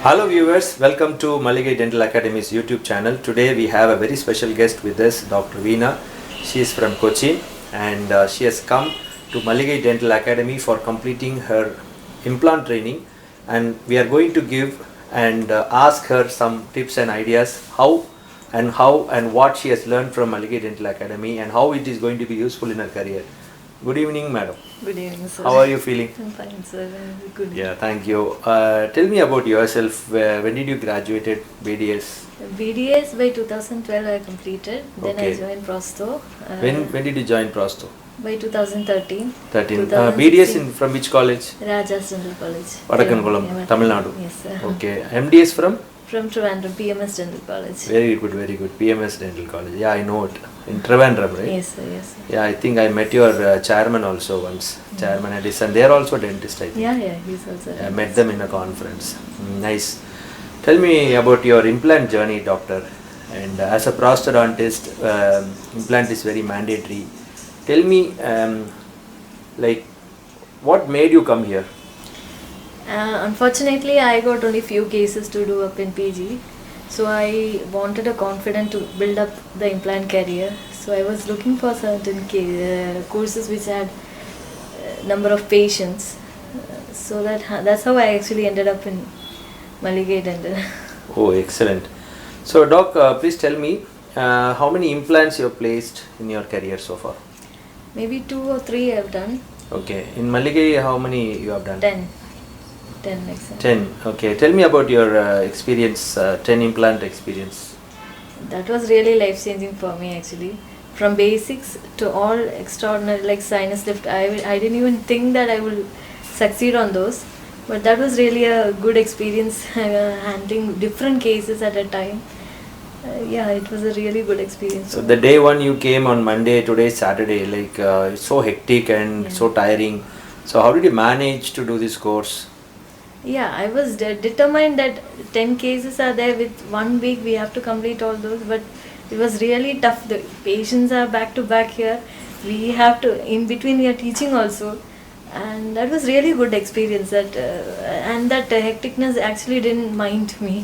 Hello viewers, welcome to Maligai Dental Academy's YouTube channel. Today we have a very special guest with us, Dr. Veena. She is from Cochin and she has come to Maligai Dental Academy for completing her implant training, and we are going to give and ask her some tips and ideas how and what she has learned from Maligai Dental Academy and how it is going to be useful in her career. Good evening, madam. Good evening, sir. How are you feeling? I'm fine, sir. I'm good. Yeah, thank you. Tell me about yourself. When did you graduated BDS? BDS by 2012 I completed. Then I Okay. joined Prosto. When did you join Prosto? By 2013. 13. 2016. BDS from which college? Rajas Dental College. Vadakkankulam, Yeah, Tamil Nadu. Yes, sir. Okay. MDS from? From Trivandrum, PMS Dental College. Very good, very good. PMS Dental College. Yeah, I know it. In Trivandrum, right? Yes, sir. Yes, sir. Yeah, I think I met your chairman also once. Chairman and his son. They are also dentist, I think. Yeah, he's also. I met them in a conference. Nice. Tell me about your implant journey, doctor. And as a prosthodontist, implant is very mandatory. Tell me, what made you come here? Unfortunately, I got only few cases to do up in PG. So I wanted a confident to build up the implant career. So I was looking for certain courses which had number of patients. So that's how I actually ended up in Maligai Dental. Oh, excellent. So, doc, please tell me how many implants you have placed in your career so far? Maybe 2 or 3 I've done. Okay. In Maligai, how many you have done? 10. 10 like that. 10. Okay. Tell me about your experience, 10 implant experience. That was really life changing for me actually. From basics to all extraordinary like sinus lift, I didn't even think that I will succeed on those. But that was really a good experience handling different cases at a time. Yeah, it was a really good experience. So the day one you came on Monday, today is Saturday, like it's so hectic and so tiring. So how did you manage to do this course? Yeah, I was determined that 10 cases are there with 1 week we have to complete all those, but it was really tough. The patients are back to back here. We have to, in between we are teaching also, and that was really good experience. And that hecticness actually didn't mind me.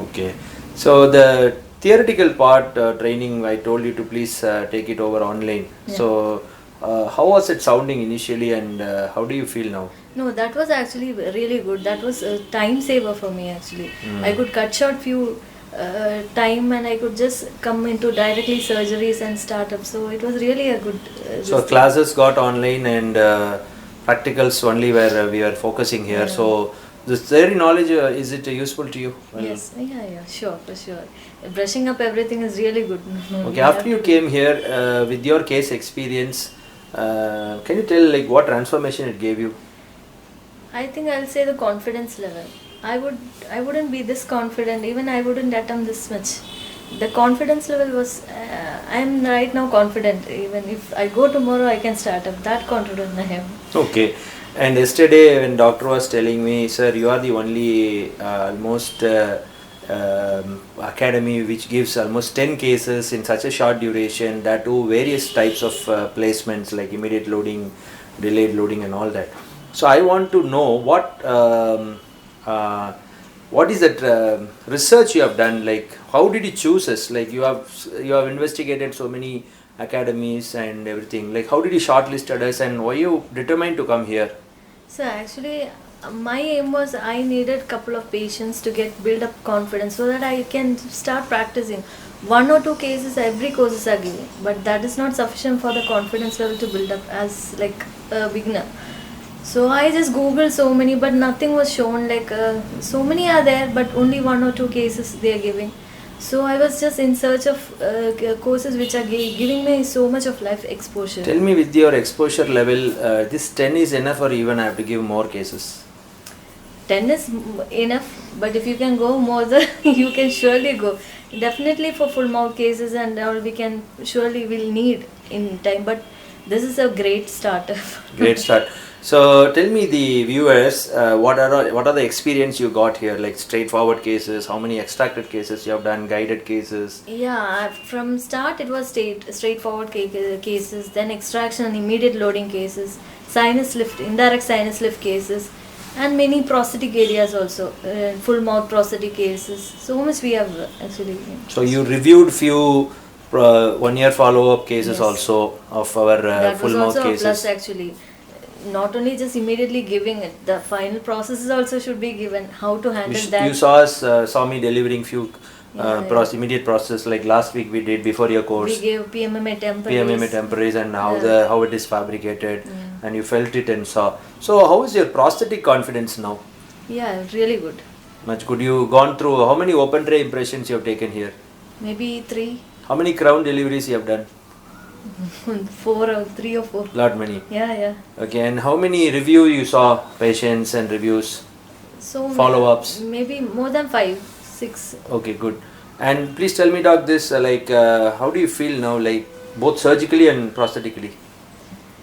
Okay. So the theoretical part training, I told you to please take it over online. Yeah. So how was it sounding initially and how do you feel now? No, that was actually really good. That was a time saver for me actually. I could cut short few time and I could just come into directly surgeries and startup. So it was really a good. So classes got online and practicals only where we are focusing here. So this theory knowledge, is it useful to you? Yes, yeah, sure, for sure. Brushing up everything is really good. Okay, after you came here with your case experience, can you tell like what transformation it gave you? I think I'll say the confidence level. I wouldn't be this confident, even I wouldn't attempt this much. The confidence level was, I'm right now confident, even if I go tomorrow I can start up, that confident I have. Okay, and yesterday when doctor was telling me, sir, you are the only almost academy which gives almost 10 cases in such a short duration, that too various types of placements like immediate loading, delayed loading and all that. So I want to know what is that research you have done, like how did you choose us, like you have investigated so many academies and everything, like how did you shortlist us and why you determined to come here? So actually my aim was I needed couple of patients to build up confidence so that I can start practicing. 1 or 2 cases every courses are giving, but that is not sufficient for the confidence level to build up as like a beginner. So I just googled so many, but nothing was shown. Like so many are there, but only 1 or 2 cases they are giving. So I was just in search of courses which are giving me so much of life exposure. Tell me, with your exposure level, this 10 is enough or even I have to give more cases? 10 is enough, but if you can go more, you can surely go. Definitely for full mouth cases and all we can surely will need in time, but this is a great start. Great start. So tell me, the viewers, what are the experience you got here, like straightforward cases, how many extracted cases you have done, guided cases? Yeah, from start it was straightforward cases, then extraction and immediate loading cases, sinus lift, indirect sinus lift cases, And many prosthetic areas also, full mouth prosthetic cases. So much we have actually. So you reviewed few 1 year follow-up cases Yes. also of our That full was mouth also a cases. plus actually. Not only just immediately giving it, the final processes also should be given. How to handle that. You saw me delivering few immediate process, like last week we did before your course. We gave PMMA temporaries. PMMA temporaries and how it is fabricated, and you felt it and saw. So how is your prosthetic confidence now? Yeah, really good. Much good. You gone through how many open tray impressions you have taken here? Maybe 3. How many crown deliveries you have done? 4 or 3 or 4. Lot many. Yeah. Okay, and how many review you saw, patients and reviews? So Follow-ups? maybe more than 5, 6. Okay, good. And please tell me, doc, this how do you feel now, like both surgically and prosthetically?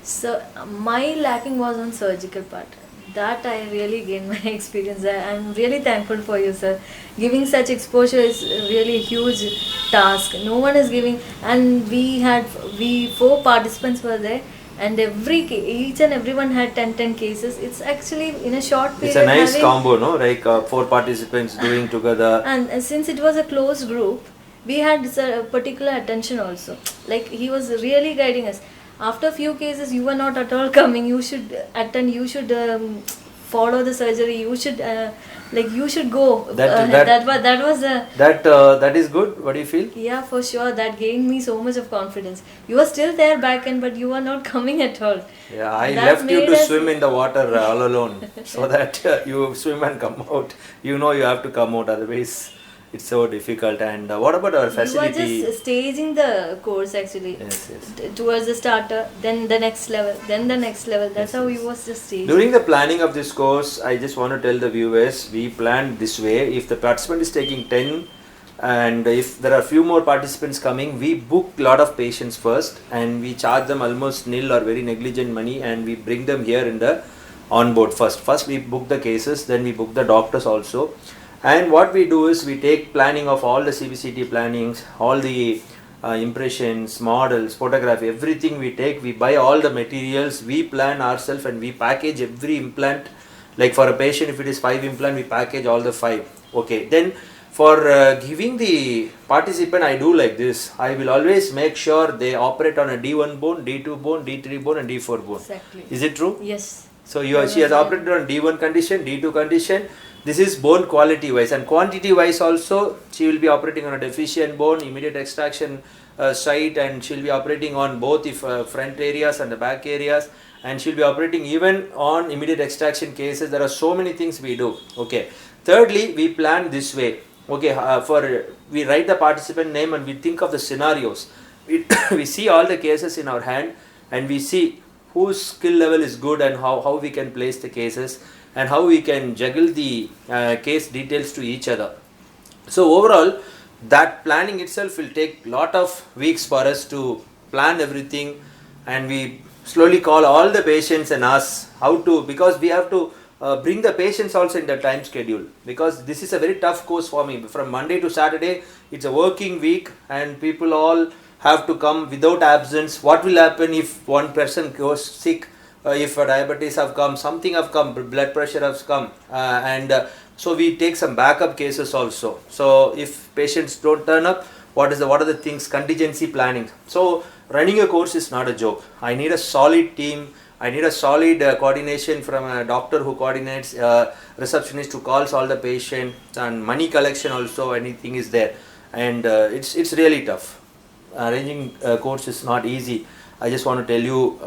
So my lacking was on surgical part. That I really gained my experience. I'm really thankful for you, sir. Giving such exposure is really a huge task. No one is giving, and we 4 participants were there, and each and everyone had 10 cases. It's actually in a short period. It's a nice combo, no? Like 4 participants doing together. And since it was a closed group, we had particular attention also. Like he was really guiding us. After few cases, you were not at all coming. You should attend. You should follow the surgery. You should you should go. That is good. What do you feel? Yeah, for sure. That gained me so much of confidence. You were still there back end, but you were not coming at all. Yeah, I left you to swim in the water all alone, so that you swim and come out. You know you have to come out, otherwise it's so difficult. And what about our facility? You were just staging the course actually. Yes. Towards the starter, then the next level, then the next level. That's how we was just staging. During the planning of this course, I just want to tell the viewers, we planned this way. If the participant is taking 10 and if there are few more participants coming, we book a lot of patients first and we charge them almost nil or very negligent money, and we bring them here in the on board first. First we book the cases, then we book the doctors also. And what we do is we take planning of all the CBCT plannings, all the impressions, models, photography, everything we take. We buy all the materials, we plan ourselves, and we package every implant. Like for a patient, if it is 5 implant, we package all the 5. Okay, then for giving the participant, I do like this. I will always make sure they operate on a D1 bone, D2 bone, D3 bone and D4 bone. Exactly. Is it true? Yes. So she has operated on D1 condition, D2 condition. This is bone quality wise, and quantity wise also she will be operating on a deficient bone, immediate extraction site, and she will be operating on both the front areas and the back areas, and she will be operating even on immediate extraction cases. There are so many things we do. Okay. Thirdly, we plan this way. Okay, we write the participant name and we think of the scenarios. We see all the cases in our hand and we see whose skill level is good and how we can place the cases and how we can juggle the case details to each other. So overall, that planning itself will take lot of weeks for us to plan everything, and we slowly call all the patients and ask how to, because we have to bring the patients also in the time schedule, because this is a very tough course for me. From Monday to Saturday, it's a working week and people all have to come without absence. What will happen if one person goes sick? If diabetes have come, something have come, blood pressure has come, so we take some backup cases also. So if patients don't turn up, what are the things, contingency planning. So running a course is not a joke. I need a solid team. I need a solid coordination from a doctor who coordinates, receptionist who calls all the patients, and money collection also. Anything is there, and it's really tough. Arranging a course is not easy. I just want to tell you,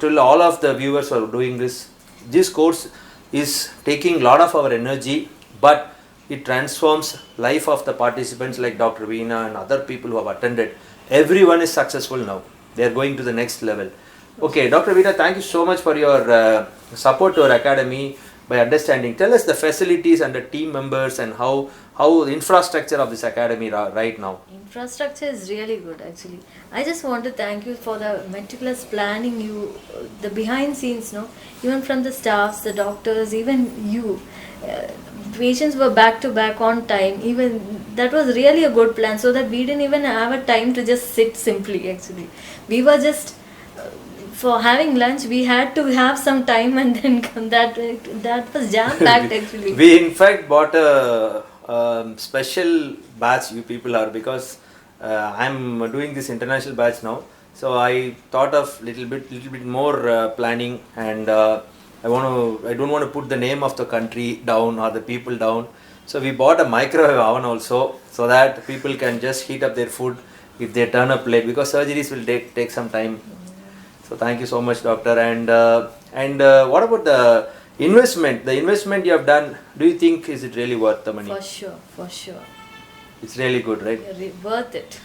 to all of the viewers who are doing this course is taking a lot of our energy, but it transforms life of the participants like Dr. Veena and other people who have attended. Everyone is successful now. They are going to the next level. Okay, Dr. Veena, thank you so much for your support to our academy by understanding. Tell us the facilities and the team members and how the infrastructure of this academy right now. Infrastructure is really good actually. I just want to thank you for the meticulous planning, the behind scenes, no? Even from the staffs, the doctors, even you. Patients were back to back on time. Even that was really a good plan, so that we didn't even have a time to just sit simply actually. We were just for having lunch, we had to have some time and then come. That was jam packed actually. We in fact bought a special batch you people are, because I'm doing this international batch now. So I thought of little bit more planning, and I don't want to put the name of the country down or the people down. So we bought a microwave oven also, so that people can just heat up their food if they turn up late, because surgeries will take some time. So thank you so much, doctor. And what about the investment? The investment you have done, do you think is it really worth the money? For sure. It's really good, right? Worth it.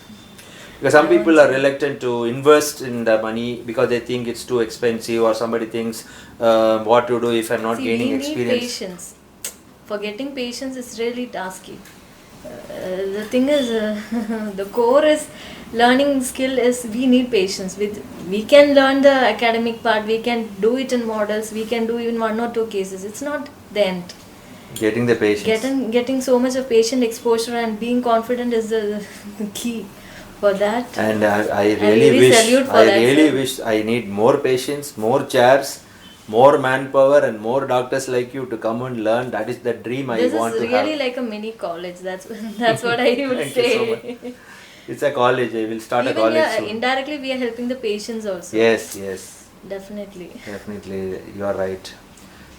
Because some people are reluctant to invest in the money because they think it's too expensive, or somebody thinks what to do if I'm not gaining experience. Need patience. For getting patience is really tasky. The thing is, the core is learning skill is we need patience. We can learn the academic part, we can do it in models, we can do even 1 or 2 cases. It's not the end. Getting the patience. Getting so much of patient exposure and being confident is the key for that. And I really wish I need more patience, more chairs, more manpower, and more doctors like you to come and learn. That is the dream I want to have. This is really like a mini college. That's what I would Thank say. you so much. It's a college. I will start Even a college soon. indirectly we are helping the patients also. Yes. Definitely, you are right.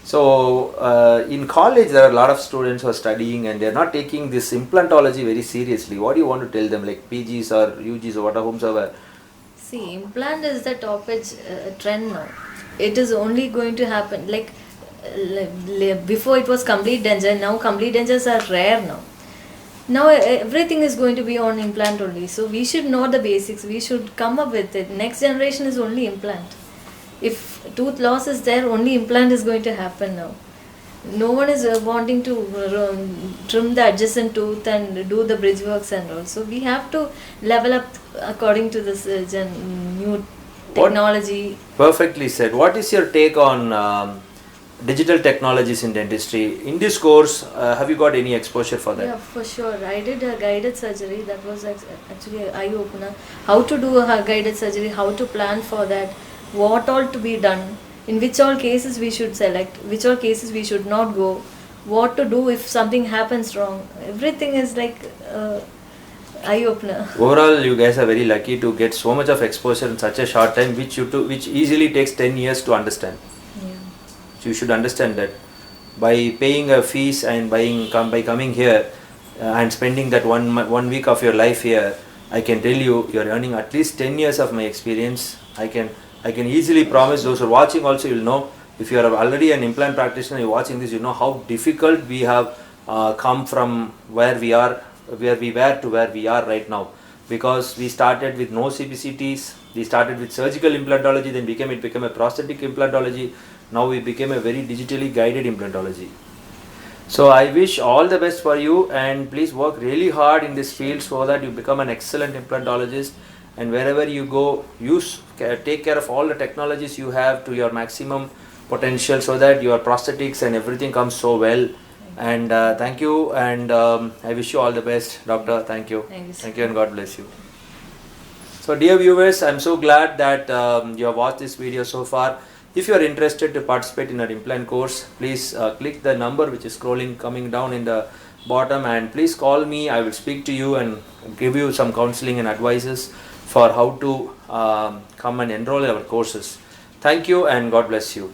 So in college there are a lot of students who are studying and they are not taking this implantology very seriously. What do you want to tell them, like PGs or UGs or whomsoever? See, implant is the top edge trend now. It is only going to happen before it was complete denture. Now complete dentures are rare now. Now everything is going to be on implant only. So we should know the basics. We should come up with it. Next generation is only implant. If tooth loss is there, only implant is going to happen now. No one is wanting to trim the adjacent tooth and do the bridge works and all. So we have to level up according to this new technology. Perfectly said. What is your take on digital technologies in dentistry? In this course, have you got any exposure for that? Yeah, for sure. I did a guided surgery. That was actually an eye-opener. How to do a guided surgery, how to plan for that, what all to be done, in which all cases we should select, which all cases we should not go, what to do if something happens wrong. Everything is like eye-opener. Overall, you guys are very lucky to get so much of exposure in such a short time, which easily takes 10 years to understand. Yeah. So you should understand that by paying a fees and by coming here and spending that one week of your life here, I can tell you are earning at least 10 years of my experience. I can easily promise those who are watching also, you'll know, if you are already an implant practitioner, you're watching this, you know how difficult we have come from where we were to where we are right now. Because we started with no CBCTs, we started with surgical implantology, then it became a prosthetic implantology, now we became a very digitally guided implantology. So I wish all the best for you, and please work really hard in this field so that you become an excellent implantologist. And wherever you go, take care of all the technologies you have to your maximum potential, so that your prosthetics and everything comes so well. And thank you, and I wish you all the best, doctor. Thank you. Thank you, and God bless you. So dear viewers, I'm so glad that you have watched this video so far. If you are interested to participate in our implant course, please click the number which is coming down in the bottom, and please call me. I will speak to you and give you some counseling and advices for how to come and enroll in our courses. Thank you, and God bless you.